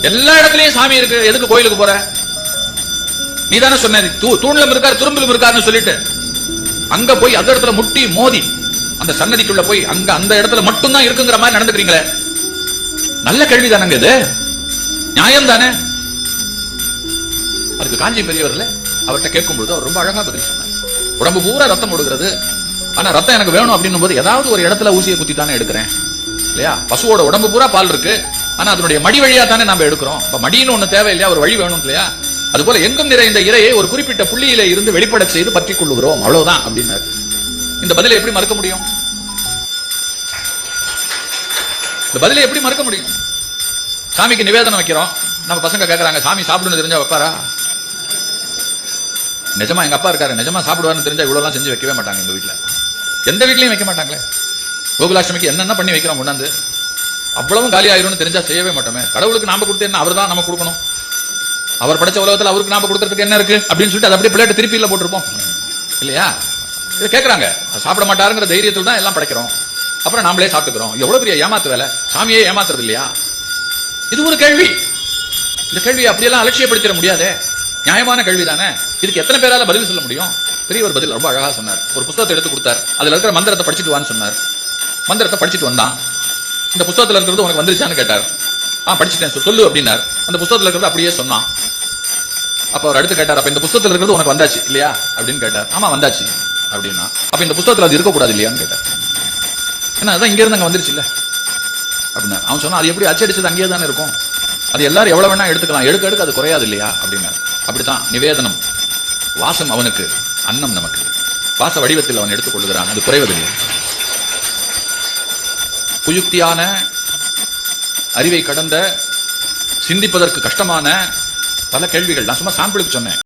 எல்லா இடத்துலயும் சாமி இருக்கு, எதுக்கு கோயிலுக்கு போற? நீ தானே சொன்ன தூண்லும் இருக்காரு துரும்பிலும் இருக்காருன்னு சொல்லிட்டு அங்க போய் அந்த இடத்துல முட்டி மோதி அந்த சன்னதிக்குள்ள போய் அங்க அந்த இடத்துல மட்டும்தான் இருக்குங்கிற மாதிரி நடந்துக்கிறீங்களே. நல்ல கேள்வி தானங்க இது, நியாயம் தானே? அதுக்கு காஞ்சி பெரியவர்ல அவர்கிட்ட கேட்கும் பொழுது அவர் ரொம்ப அழகா பதில் சொன்னார். உடம்பு பூரா ரத்தம் ஓடுகிறது, ஆனா ரத்தம் எனக்கு வேணும் அப்படின்னும் போது ஏதாவது ஒரு இடத்துல ஊசியை குத்தி தானே எடுக்கிறேன் இல்லையா? பசுவோட உடம்பு பூரா பால் இருக்கு, ஆனா அதனுடைய மடி வழியா தானே நாம எடுக்கிறோம். இப்ப மடின்னு ஒண்ணு தேவை இல்லையா, ஒரு வழி வேணும் இல்லையா? அது போல எங்கும் நிறைந்த இறையை ஒரு குறிப்பிட்ட புள்ளியில இருந்து வெளிப்பட செய்து பற்றிக் கொள்ளுகிறோம், அவ்வளவுதான் அப்படின்னாரு. இந்த பதிலை எப்படி மறுக்க முடியும்? இந்த பதிலை எப்படி மறுக்க முடியும்? சாமிக்கு நிவேதனம் வைக்கிறோம், நம்ம பசங்க கேட்கறாங்க சாமி சாப்பிடுன்னு தெரிஞ்சா வைப்பாரா? நிஜமா எங்க அப்பா இருக்காரு, நிஜமா சாப்பிடுவாருன்னு தெரிஞ்சா இவ்வளவு எல்லாம் செஞ்சு வைக்கவே மாட்டாங்க. எங்க வீட்டுல எந்த வீட்லயும் வைக்க மாட்டாங்களே. கோகுலாஷ்டமிக்கு என்னென்ன பண்ணி வைக்கிறோம் கொண்டாந்து, அவ்வளவும் காலி ஆயிரும்னு தெரிஞ்சா செய்யவே மாட்டோமே. கடவுளுக்கு நாம கொடுத்து என்ன, அவர் தான் நம்ம கொடுக்கணும். அவர் படைச்ச உலகத்தில் அவருக்கு நாம கொடுக்கறதுக்கு என்ன இருக்கு அப்படின்னு சொல்லிட்டு அதை அப்படியே பிளேட் திருப்பியில போட்டிருப்போம் இல்லையா? இதை கேட்கறாங்க, சாப்பிட மாட்டாருங்கிற தைரியத்தில் தான் எல்லாம் படைக்கிறோம், அப்புறம் நாமளே சாப்பிட்டுக்கிறோம். எவ்வளவு பெரிய ஏமாத்து வேலை, சாமியே ஏமாத்துறது இல்லையா? இது ஒரு கேள்வி. இந்த கேள்வியை அப்படியெல்லாம் அலட்சியப்படுத்திட முடியாதே, நியாயமான கேள்வி தானே. இதுக்கு எத்தனை பேரால பதில் சொல்ல முடியும்? பெரியவர் பதில் ரொம்ப அழகா சொன்னார். ஒரு புத்தகத்தை எடுத்து கொடுத்தார், அதுல இருக்கிற மந்திரத்தை படிச்சுட்டு வான்னு சொன்னார். மந்திரத்தை படிச்சுட்டு வந்தான். இந்த புத்தகத்துல இருக்கிறது உனக்கு வந்துருச்சான்னு கேட்டார். படிச்சுட்டேன் சொல்லு அப்படின்னார். அந்த புத்தகத்துல இருக்கிறது அப்படியே சொன்னான். அப்ப அவர் அடுத்து கேட்டார், அப்ப இந்த புத்தகத்துல இருக்கிறது உனக்கு வந்தாச்சு இல்லையா அப்படின்னு கேட்டார். ஆமா வந்தாச்சு அப்படின்னா, அப்ப இந்த புத்தகத்துல அது இருக்கக்கூடாது இல்லையான்னு கேட்டார். ஏன்னா அதான் இங்க இருந்து அங்க வந்துருச்சு இல்ல அப்படின்னா. அவன் சொன்னா அது எப்படி அச்சடிச்சது அங்கேயே தானே இருக்கும், அது எல்லாரும் எவ்வளவு வேணா எடுத்துக்கலாம், எடுக்க எடுக்க அது குறையாது இல்லையா அப்படின்னா. அப்படித்தான் நிவேதனம், வாசம் அவனுக்கு, அன்னம் நமக்கு. வாச வடிவத்தில் அவன் எடுத்துக் கொள்ளுகிறான், அது குறைவதில்லை. புயுக்தியான, அறிவை கடந்த, சிந்திப்பதற்கு கஷ்டமான பல கேள்விகள் நான் சும்மா சாம்பிளுக்கு சொன்னேன்.